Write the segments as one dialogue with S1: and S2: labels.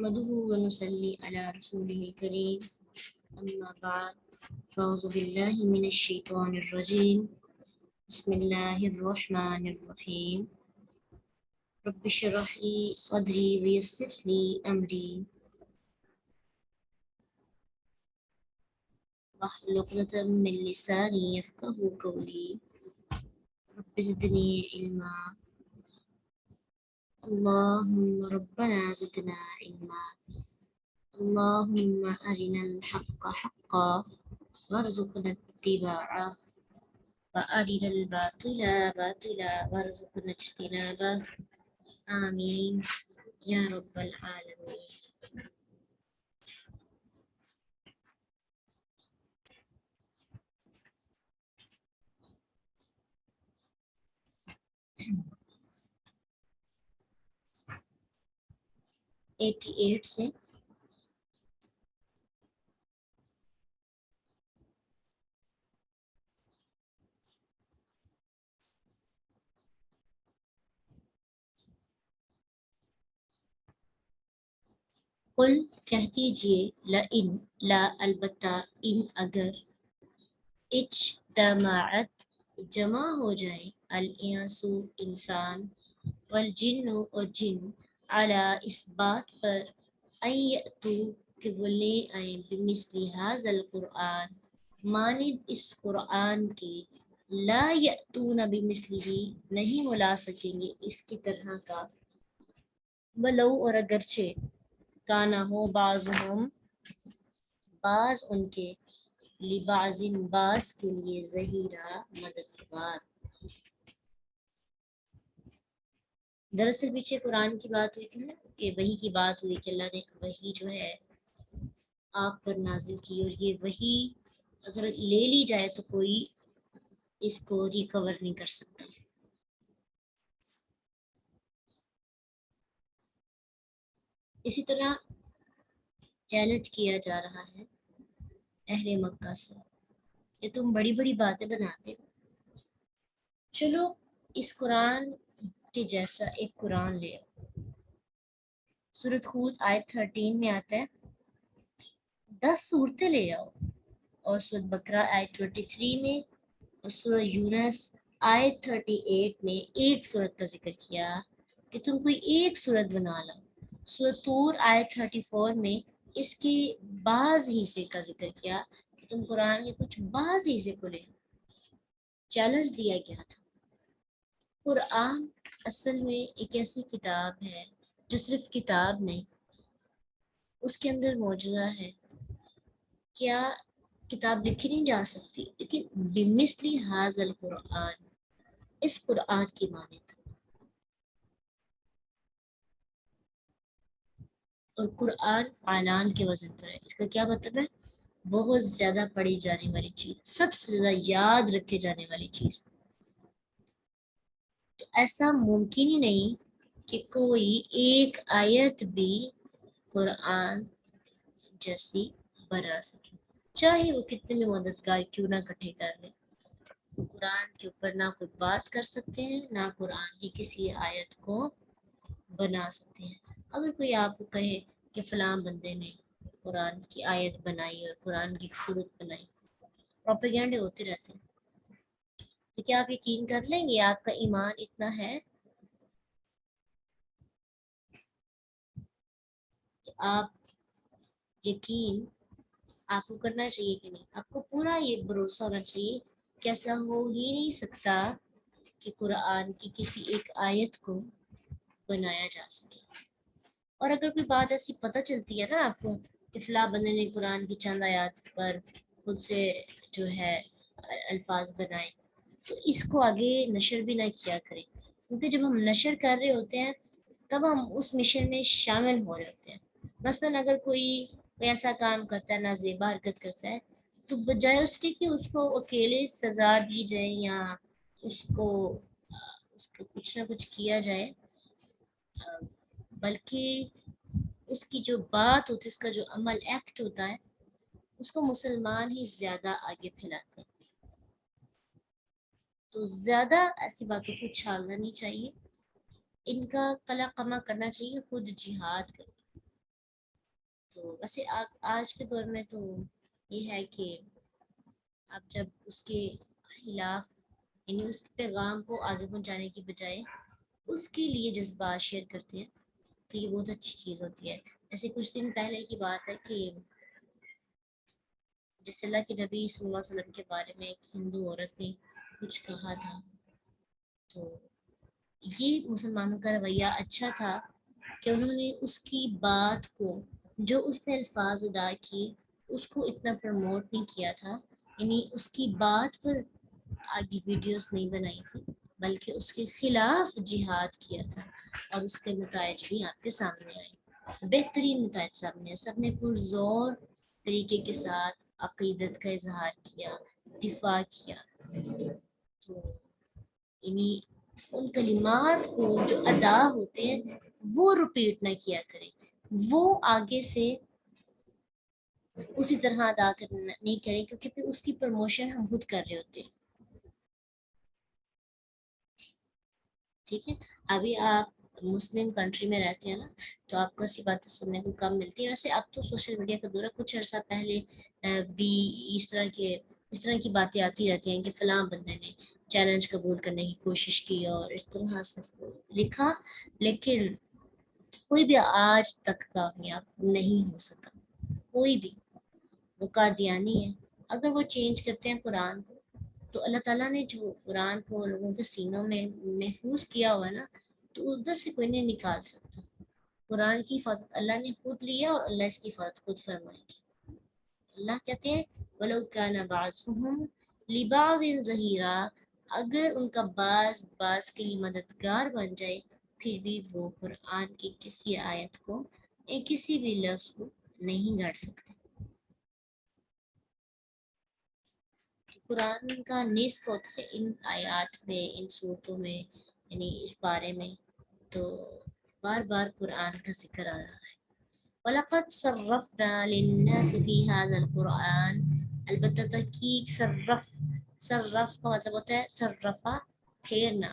S1: نحمده ونصلي على رسوله الكريم أما بعد فأعوذ بالله من الشيطان الرجيم بسم الله الرحمن الرحيم رب اشرح لي صدري ويسر لي أمري واحلل عقدة من لساني يفقهوا قولي رب زدني علما اللهم ربنا زدنا علما اللهم أرنا الحق حقا وارزقنا اتباعه وأرنا الباطل باطلا وارزقنا اجتنابه آمين يا رب العالمين. ایٹی ایٹ سے قل کہہ دیجئے لئن لا البتہ ان اگر اجتماعت جمع ہو جائے الانس انسان والجن اور جن علی اس بات پر ان یأتو کہ وہ لے آئیں بمثل ھذا القرآن مانند اس قرآن کے لا یأتون بمثلہ نہیں وہ لا سکیں گے اس کی طرح کا ولو اور اگرچہ کانا ہو بعضهم بعض ان کے لبعض بعض کے لیے ظہیرہ مددگار. دراصل پیچھے قرآن کی بات ہوئی تھی نا کہ وحی کی بات ہوئی کہ اللہ نے وحی جو ہے آپ پر نازل کی اور یہ وحی اگر لے لی جائے تو کوئی اس کو ریکور نہیں کر سکتا. اسی طرح چیلنج کیا جا رہا ہے اہل مکہ سے کہ تم بڑی بڑی باتیں بناتے ہو، چلو اس قرآن کے جیسا ایک قرآن لے آؤ. سورۃ ہود آیت 13 میں آتا ہے 10 صورتیں لے آؤ، اور سورۃ بقرہ آیت 23 میں اور سورۃ یونس آیت 38 میں ایک صورت کا ذکر کیا کہ تم کوئی ایک صورت بنا لاؤ. سورۃ طور آیت 34 میں اس کے بعض حصے کا ذکر کیا کہ تم قرآن کے کچھ بعض حصے کو لے. چیلنج دیا گیا تھا. قرآن اصل میں ایک ایسی کتاب ہے جو صرف کتاب نہیں، اس کے اندر معجزہ ہے. کیا کتاب لکھی نہیں جا سکتی، لیکن بمثل ھذا القرآن اس قرآن کی مانند. اور قرآن فعلان کے وزن پر ہے. اس کا کیا مطلب ہے؟ بہت زیادہ پڑھی جانے والی چیز، سب سے زیادہ یاد رکھے جانے والی چیز. تو ایسا ممکن ہی نہیں کہ کوئی ایک آیت بھی قرآن جیسی بنا سکے، چاہے وہ کتنے بھی مددگار کیوں نہ اکٹھے کر لیں. قرآن کے اوپر نہ کوئی بات کر سکتے ہیں، نہ قرآن کی کسی آیت کو بنا سکتے ہیں. اگر کوئی آپ کو کہے کہ فلاں بندے نے قرآن کی آیت بنائی اور قرآن کی صورت بنائی، پروپیگنڈے ہوتے رہتے ہیں، تو کیا آپ یقین کر لیں گے؟ آپ کا ایمان اتنا ہے کہ آپ یقین آپ کو کرنا چاہیے کہ نہیں؟ آپ کو پورا یہ بھروسہ ہونا چاہیے کہ ایسا ہو ہی نہیں سکتا کہ قرآن کی کسی ایک آیت کو بنایا جا سکے. اور اگر کوئی بات ایسی پتہ چلتی ہے نا آپ کو کہ فلاں بندے نے قرآن کی چند آیات پر خود سے جو ہے الفاظ بنائے، تو اس کو آگے نشر بھی نہ کیا کریں، کیونکہ جب ہم نشر کر رہے ہوتے ہیں تب ہم اس مشن میں شامل ہو رہے ہوتے ہیں. مثلاً اگر کوئی ایسا کام کرتا ہے، نازیبا حرکت کرتا ہے، تو بجائے اس کے کہ اس کو اکیلے سزا دی جائے یا اس کو کچھ نہ کچھ کیا جائے، بلکہ اس کی جو بات ہوتی ہے، اس کا جو عمل ایکٹ ہوتا ہے، اس کو مسلمان ہی زیادہ آگے پھیلاتے ہیں. تو زیادہ ایسی باتوں کو چھالنا نہیں چاہیے، ان کا قلع قمع کرنا چاہیے، خود جہاد کریں. تو ویسے آج کے دور میں تو یہ ہے کہ آپ جب اس کے خلاف یعنی اس پیغام کو آگے پہنچانے کی بجائے اس کے لیے جذبات شیئر کرتے ہیں، تو یہ بہت اچھی چیز ہوتی ہے۔ ایسے کچھ دن پہلے کی بات ہے کہ جس اللہ کے نبی صلی اللہ علیہ وسلم کے بارے میں ایک ہندو عورت نے کچھ کہا تھا، تو یہ مسلمانوں کا رویہ اچھا تھا کہ انہوں نے اس کی بات کو، جو اس نے الفاظ ادا کیے، اس کو اتنا پروموٹ نہیں کیا تھا، یعنی اس کی بات پر آگے ویڈیوز نہیں بنائی تھی، بلکہ اس کے خلاف جہاد کیا تھا، اور اس کے نتائج بھی آپ کے سامنے آئے، بہترین نتائج سامنے آئے۔ سب نے پرزور طریقے کے ساتھ عقیدت کا اظہار کیا، دفاع کیا، تو یعنی ان کلمات کو جو ادا ہوتے ہیں وہ رپیٹ نہ کیا کریں، وہ آگے سے اسی طرح ادا کرنا نہیں کریں، کیونکہ پھر اس کی پروموشن ہم خود کر رہے ہوتے ہیں۔ ٹھیک ہے، ابھی آپ مسلم کنٹری میں رہتے ہیں نا، تو آپ کو ایسی باتیں سننے کو کم ملتی ہیں۔ ویسے اب تو سوشل میڈیا کا دور ہے، کچھ عرصہ پہلے بھی اس طرح کی باتیں آتی رہتی ہیں کہ فلاں بندے نے چیلنج قبول کرنے کی کوشش کی اور اس طرح سے لکھا، لیکن کوئی بھی آج تک کامیاب نہیں ہو سکا، کوئی بھی۔ وہ قادیانی ہے، اگر وہ چینج کرتے ہیں قرآن کو، تو اللہ تعالیٰ نے جو قرآن کو لوگوں کے سینوں میں محفوظ کیا ہوا ہے نا، تو ادھر سے کوئی نہیں نکال سکتا۔ قرآن کی حفاظت اللہ نے خود لی ہے، اور اللہ اس کی حفاظت خود فرمائے گی۔ اللہ کہتے ہیں وَلَوْ كَانَ بَعْضُهُمْ لِبَعْضٍ ظَهِيرًا، اگر ان کا بعض کے لیے مددگار بن جائے، پھر بھی وہ قرآن کی کسی آیت کو یا کسی بھی لفظ کو نہیں گھڑ سکتے۔ قرآن کا نصف ہوتا ہے ان آیات میں، ان صورتوں میں، یعنی اس بارے میں، تو بار بار قرآن کا ذکر آ رہا ہے۔ وَلَقَدْ صَرَّفْنَا لِلنَّاسِ فِي هَذَا الْقُرْآنِ، البتہ تحقیق صرف کا مطلب ہوتا ہے صرفہ، پھیرنا،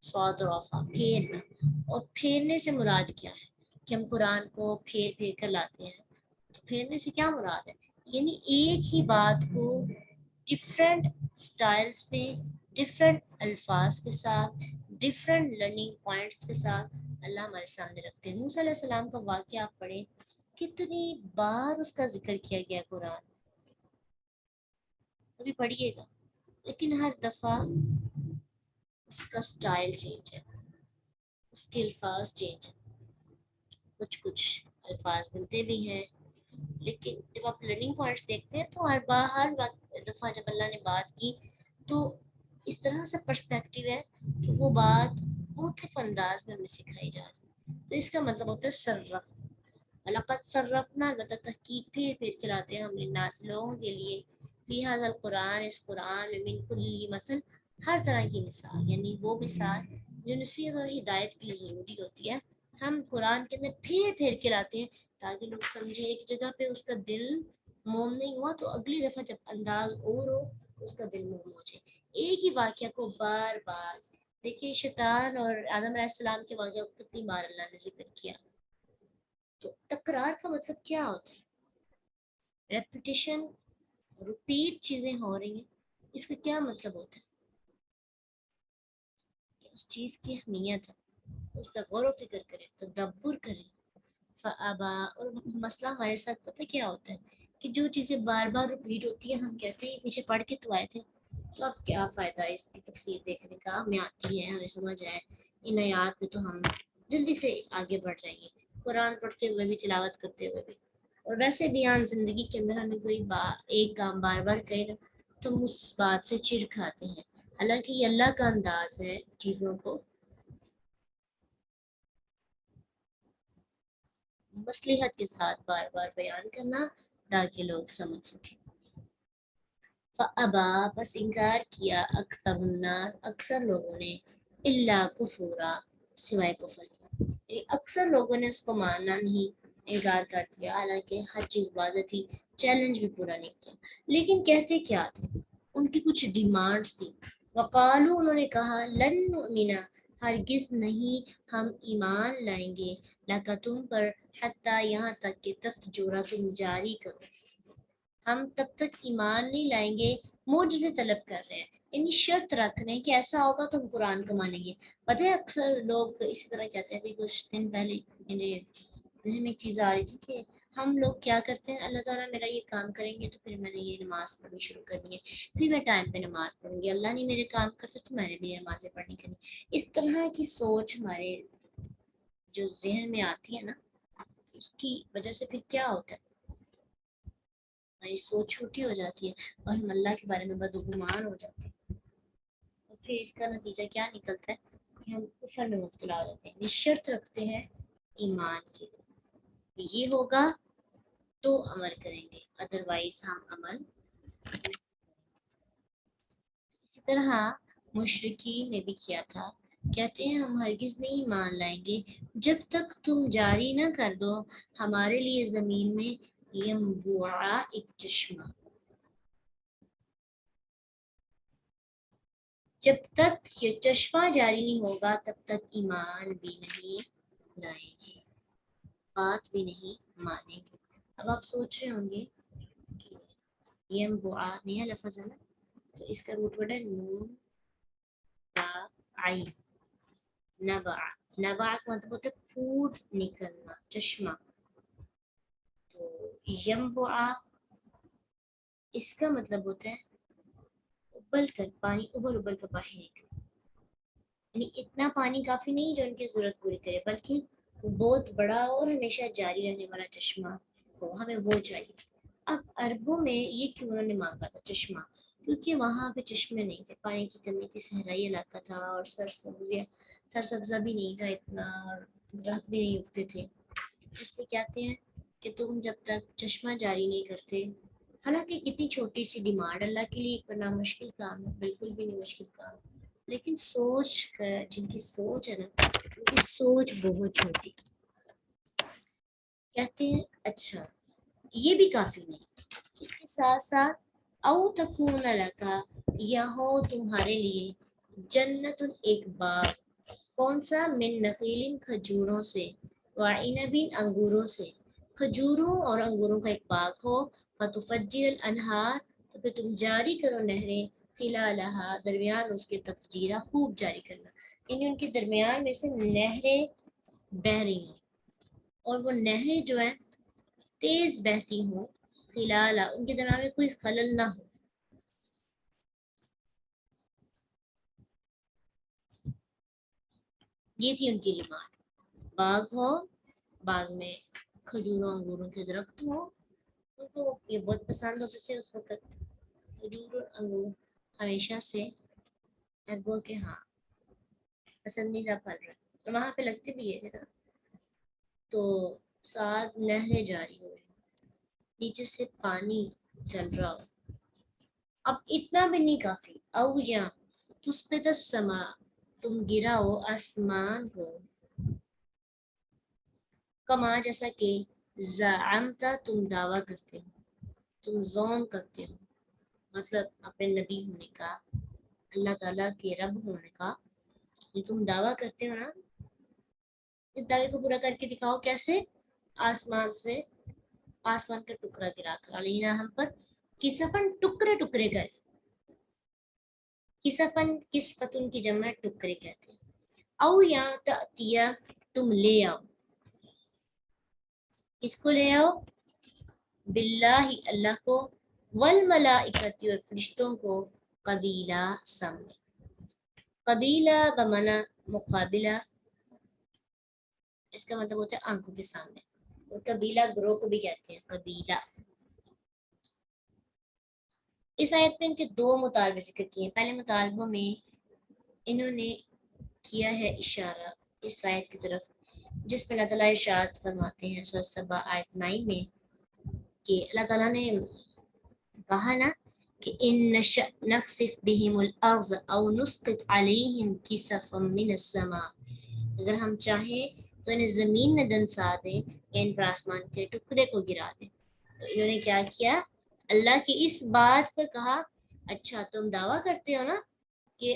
S1: صاد رفع، پھیرنا، اور پھیرنے سے مراد کیا ہے کہ ہم قرآن کو پھیر پھیر کر لاتے ہیں، تو پھیرنے سے کیا مراد ہے؟ یعنی ایک ہی بات کو ڈفرینٹ سٹائلز میں، ڈفرینٹ الفاظ کے ساتھ، ڈفرینٹ لرننگ پوائنٹس کے ساتھ اللہ ہمارے سامنے رکھتے ہیں۔ موسیٰ علیہ السلام کا واقعہ آپ پڑھیں، کتنی بار اس کا ذکر کیا گیا قرآن، ابھی پڑھیے گا، لیکن ہر دفعہ اس کا سٹائل چینج ہے، اس کے الفاظ چینج ہیں، کچھ الفاظ ملتے بھی ہیں، لیکن جب آپ لرننگ پوائنٹس دیکھتے ہیں تو ہر دفعہ جب اللہ نے بات کی تو اس طرح سے پرسپیکٹیو ہے کہ وہ بات مختلف انداز میں ہمیں سکھائی جا رہی ہے۔ تو اس کا مطلب ہوتا ہے صرف، لقد صرفنا، البتہ تحقیق پھیر پھیر کے لاتے ہیں ہم للناس، لوگوں کے لیے، فی ھذا القرآن، اس قرآن میں، من کل مثل، ہر طرح کی مثال، یعنی وہ مثال جو نصیحت اور ہدایت کے لیے ضروری ہوتی ہے، ہم قرآن کے اندر پھیر پھیر کے لاتے ہیں تاکہ لوگ سمجھیں۔ ایک جگہ پہ اس کا دل موم نہیں ہوا تو اگلی دفعہ جب انداز اور ہو اس کا دل موم ہو جائے۔ ایک ہی واقعہ کو بار بار دیکھیے، شیطان اور آدم علیہ السلام کے واقعہ کو کتنی بار اللہ نے ذکر کیا، تو تکرار کا مطلب کیا ہوتا ہے؟ ریپیٹیشن، ریپیٹ چیزیں ہو رہی ہیں، اس کا کیا مطلب ہوتا ہے؟ کہ اس چیز کی اہمیت ہے، اس پر غور و فکر کریں، تدبر کریں۔ فابا، اور مسئلہ ہمارے ساتھ پتہ کیا ہوتا ہے کہ جو چیزیں بار بار ریپیٹ ہوتی ہیں ہم کہتے ہیں پیچھے پڑھ کے تو آئے تھے، تو اب کیا فائدہ ہے اس کی تفسیر دیکھنے کا، ہمیں آتی ہے، ہمیں سمجھ آئے، ان آیات میں تو ہم جلدی سے آگے بڑھ جائیں گے، قرآن پڑھتے ہوئے بھی، تلاوت کرتے ہوئے بھی۔ اور ویسے بھی عام زندگی کے اندر ہمیں کوئی ایک کام بار بار کرے نا تو ہم اس بات سے چڑ کھاتے ہیں، حالانکہ یہ اللہ کا انداز ہے چیزوں کو مصلحت کے ساتھ بار بار بیان کرنا تاکہ لوگ سمجھ سکیں۔ فابا، بس انکار کیا، اکثر الناس، اکثر لوگوں نے، الا کفورا، سوائے کفر کیا، یعنی اکثر لوگوں نے اس کو ماننا نہیں، انکار کر دیا، حالانکہ ہر چیز واضح تھی، چیلنج بھی پورا نہیں کیا، لیکن کہتے کیا تھے، ان کی کچھ ڈیمانڈز تھی۔ وقالو، انہوں نے کہا، لن نؤمنا، ہرگز نہیں ہم ایمان لائیں گے لکا تم پر، حتیٰ یہاں تک کہ تفجرا تم جاری کرو. ہم تب تک ایمان نہیں لائیں گے، معجزے طلب کر رہے ہیں، یعنی شرط رکھ رہے ہیں کہ ایسا ہوگا تو ہم قرآن کو مانیں گے. پتہ ہے اکثر لوگ اسی طرح کہتے ہیں. ابھی کچھ دن پہلے میرے ذہن میں ایک چیز آ رہی تھی کہ ہم لوگ کیا کرتے ہیں، اللہ تعالیٰ میرا یہ کام کریں گے تو پھر میں نے یہ نماز پڑھنی شروع کرنی ہے، پھر میں ٹائم پہ نماز پڑھوں گی، اللہ نے میرے کام کرتے تو میں نے بھی نمازیں پڑھنی کرنی. اس طرح کی سوچ ہمارے جو ذہن میں آتی ہے نا، اس کی وجہ سے پھر کیا ہوتا ہے، ہماری سوچ چھوٹی ہو جاتی ہے اور ہم اللہ کے بارے میں بدگمان ہو جاتے ہیں. اور پھر اس کا نتیجہ کیا نکلتا ہے کہ ہم کفر میں مبتلا ہو جاتے ہیں. شرط رکھتے ہیں ایمان کی، یہ ہوگا تو عمل کریں گے، ادروائز ہم عمل. اسی طرح مشرکین نے بھی کیا تھا، کہتے ہیں ہم ہرگز نہیں مان لائیں گے جب تک تم جاری نہ کر دو ہمارے لیے زمین میں ینبوعا ایک چشمہ. جب تک یہ چشمہ جاری نہیں ہوگا تب تک ایمان بھی نہیں لائیں گے، بات بھی نہیں مانیں گے. اب آپ سوچ رہے ہوں گے کہ ینبوعا نیا لفظ ہے نا، تو اس کا روٹ ورڈ ہے نون با عین. نبع، نبع کا مطلب ہوتا ہے پھوٹ نکلنا، چشمہ. تو ینبوعا اس کا مطلب ہوتا ہے ابل کر، پانی ابل ابل کر باہر نکلنا. یعنی اتنا پانی کافی نہیں جو ان کی ضرورت پوری کرے، بلکہ وہ بہت بڑا اور ہمیشہ جاری رہنے والا چشمہ ہو، ہمیں وہ چاہیے. اب عربوں میں یہ کیوں انہوں نے مانگا تھا چشمہ؟ کیونکہ وہاں پہ چشمے نہیں تھے، پانی کی کمی تھی، صحرائی علاقہ تھا اور سرسبزہ بھی نہیں تھا اتنا، اور درخت بھی نہیں اگتے تھے. اس لیے کہتے ہیں کہ تم جب تک چشمہ جاری نہیں کرتے، حالانکہ کتنی چھوٹی سی ڈیمانڈ اللہ کے لیے کرنا مشکل کام ہے، بالکل بھی نہیں مشکل کام، لیکن سوچ کر جن کی سوچ ہے نا، ان کی سوچ بہت چھوٹی. کہتے ہیں اچھا یہ بھی کافی نہیں، اس کے ساتھ ساتھ او تکون لکا، یا ہو تمہارے لیے جنت ایک باغ، کون سا، من نخیل کھجوروں سے، وعنب انگوروں سے، کھجوروں اور انگوروں کا ایک باغ ہو، فتفجر الانہار، تو پھر تم جاری کرو نہریں، خلالہا درمیان اس کے، تفجیرہ خوب جاری کرنا، یعنی ان کے درمیان میں سے نہریں بہہ رہی ہوں، اور وہ نہریں جو ہیں تیز بہتی ہوں، خلالہ ان کے درمیان میں کوئی خلل نہ ہو. یہ تھی ان کی ڈیمانڈ، باغ ہو، باغ میں کھجوروں انگوروں کے درخت ہوں. ان کو یہ بہت پسند ہوتے تھے اس وقت کھجور اور انگور، ہمیشہ سے عربوں کے ہاں پسندیدہ پھل رہے، اور وہاں پہ لگتے بھی ہے نا. تو ساتھ نہریں جاری ہو رہی، نیچے سے پانی چل رہا ہو. اب اتنا بھی نہیں کافی، او یا تسقط السما، تم گراؤ آسمان کو، کما جیسا کہ زعمتا تم دعویٰ کرتے ہو، تم زوم کرتے ہو، مطلب اپنے نبی ہونے کا، اللہ تعالیٰ کے رب ہونے کا یہ تم دعویٰ کرتے ہو نا، اس دعوے کو پورا کر کے دکھاؤ. کیسے؟ آسمان سے آسمان کا ٹکڑا گرا کر، علینا ہم پر، کسفن ٹکڑے ٹکڑے کر، کسفن کسفتن کی جمع ٹکڑے کہتے ہیں. او یا تأتیہ تم لے آؤ، کس کو لے آؤ؟ باللہ اللہ کو، والملائکۃ اور فرشتوں کو، قبیلہ سامنے. قبیلہ بمعنی مقابلہ، اس کا مطلب ہوتا ہے آنکھوں کے سامنے، اور قبیلہ گروہ کو بھی کہتے ہیں قبیلہ. اس آیت میں ان کے دو مطالبے ذکر کیے ہیں. پہلے مطالبوں میں انہوں نے کیا ہے اشارہ اس آیت کی طرف جس میں اللہ تعالیٰ ارشاد فرماتے ہیں سورۃ سبا آیت 9 میں کہ اللہ تعالیٰ نے کہا نا کہ ان نشأ نخسف بهم الارض او نسقط علیہم کسفا من السماء، اگر ہم چاہیں تو انہیں زمین میں دنسا دیں یا ان پر آسمان کے ٹکڑے کو گرا دیں. تو انہوں نے کیا کیا؟ اللہ کی اس بات پر کہا اچھا تم دعویٰ کرتے ہو نا کہ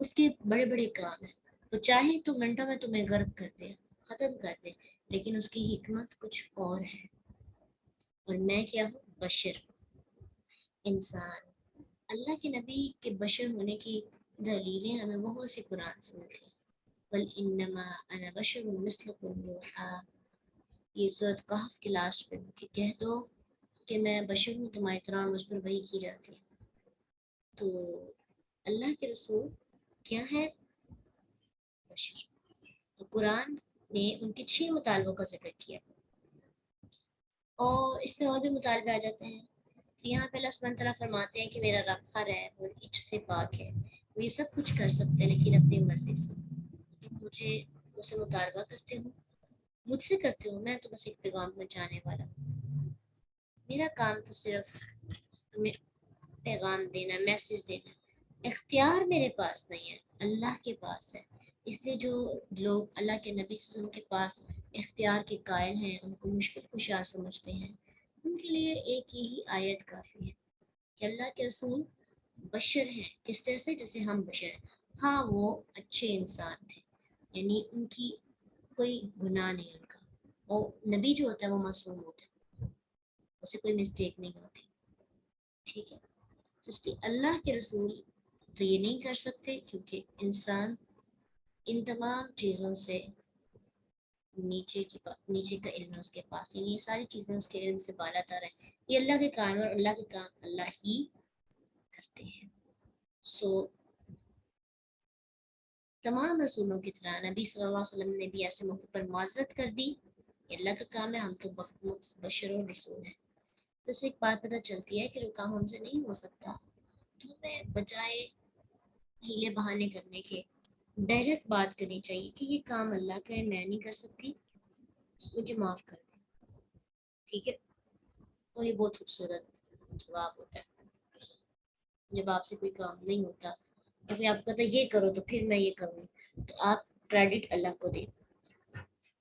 S1: اس کے بڑے بڑے کام ہیں، تو چاہے تو منٹوں میں تمہیں غرق کر دے، ختم کر دے، لیکن اس کی حکمت کچھ اور ہے۔ اور میں کیا ہوں؟ بشر، انسان۔ اللہ کے نبی کے بشر ہونے کی دلیلیں ہمیں بہت سی قرآن سے ملتی ہیں۔ بل انما انا بشر مثلکم یوحا، یہ سورۃ کہف کے لاسٹ پہ کہ کہہ دو کہ میں بشر ہوں، تمہاری طرح مجھ پر وحی کی جاتی ہے۔ تو اللہ کے رسول کیا ہے؟ بشر۔ تو قرآن نے ان کے 6 مطالبوں کا ذکر کیا، اور اس میں اور بھی مطالبے آ جاتے ہیں۔ تو یہاں پہ اللہ سبحانہ تعالیٰ فرماتے ہیں کہ میرا رب خر ہے، وہ اچ سے پاک ہے، وہ یہ سب کچھ کر سکتے ہیں لیکن اپنی مرضی سے۔ تو مجھے اس سے مطالبہ کرتے ہوں، مجھ سے کرتے ہوں، میں تو بس ایک پیغام پہنچانے والا ہوں۔ میرا کام تو صرف تمہیں پیغام دینا، میسج دینا۔ اختیار میرے پاس نہیں ہے، اللہ کے پاس ہے۔ اس لیے جو لوگ اللہ کے نبی صلی اللہ علیہ وسلم کے پاس اختیار کے قائل ہیں، ان کو مشکل کشا سمجھتے ہیں، ان کے لیے ایک ہی آیت کافی ہے کہ اللہ کے رسول بشر ہیں، کس طرح سے؟ جیسے ہم بشر ہیں۔ ہاں وہ اچھے انسان تھے، یعنی ان کی کوئی گناہ نہیں ان کا، اور نبی جو ہوتا ہے وہ معصوم ہوتا ہے، اسے کوئی مسٹیک نہیں ہوتی، ٹھیک ہے؟ اس لیے اللہ کے رسول تو یہ نہیں کر سکتے، کیونکہ انسان ان تمام چیزوں سے نیچے کا علم ہے اس کے پاس، یعنی یہ ساری چیزیں اس کے علم سے بالا تر ہیں۔ یہ اللہ کے کام ہے، اور اللہ کے کام اللہ ہی کرتے ہیں۔ تمام رسولوں کی طرح نبی صلی اللہ علیہ وسلم نے بھی ایسے موقع پر معذرت کر دی، یہ اللہ کا کام ہے، ہم تو بشر و رسول ہیں۔ تو اس سے ایک بات پتہ چلتی ہے کہ جو کام ہم سے نہیں ہو سکتا، تو ہمیں بجائے ہیلے بہانے کرنے کے ڈائریکٹ بات کرنی چاہیے کہ یہ کام اللہ کا ہے، میں نہیں کر سکتی، مجھے معاف کر دیں، ٹھیک ہے؟ اور یہ بہت خوبصورت جواب ہوتا ہے جب آپ سے کوئی کام نہیں ہوتا، ابھی آپ کہتے یہ کرو تو پھر میں یہ کروں، تو آپ کریڈٹ اللہ کو دیں،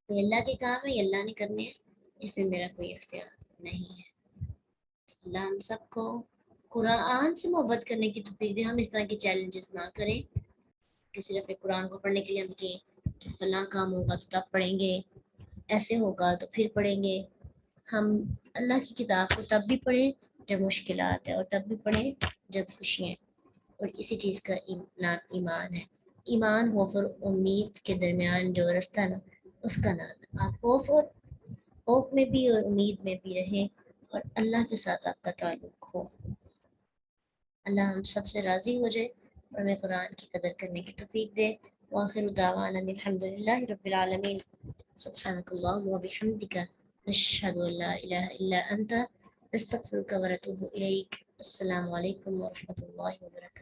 S1: یہ اللہ کے کام ہے، یہ اللہ نے کرنے ہیں، اس میں میرا کوئی اختیار نہیں ہے۔ اللہ ہم سب کو قرآن سے محبت کرنے کی توفیق دے، ہم اس طرح کے چیلنجز نہ کریں کہ صرف ایک قرآن کو پڑھنے کے لیے ہم کہیں کہ فلاں کام ہوگا تو تب پڑھیں گے، ایسے ہوگا تو پھر پڑھیں گے۔ ہم اللہ کی کتاب کو تب بھی پڑھیں جب مشکلات ہے، اور تب بھی پڑھیں جب خوشیاں ہیں، اور اسی چیز کا نام ایمان ہے۔ ایمان خوف اور امید کے درمیان جو رستہ نا، اس کا نام ہے۔ آپ خوف میں بھی اور امید میں بھی رہیں، اور اللہ کے ساتھ آپ کا تعلق ہو۔ اللہ ہم سب سے راضی ہو جائے اور ہمیں قرآن کی قدر کرنے کی توفیق دے۔ وآخر دعوانا الحمد للہ رب العالمین۔ سبحانک اللہم وبحمدک، نشہد ان لا الہ الا انت، نستغفرک ونتوب الیک۔ السلام علیکم ورحمۃ اللہ وبرکاتہ۔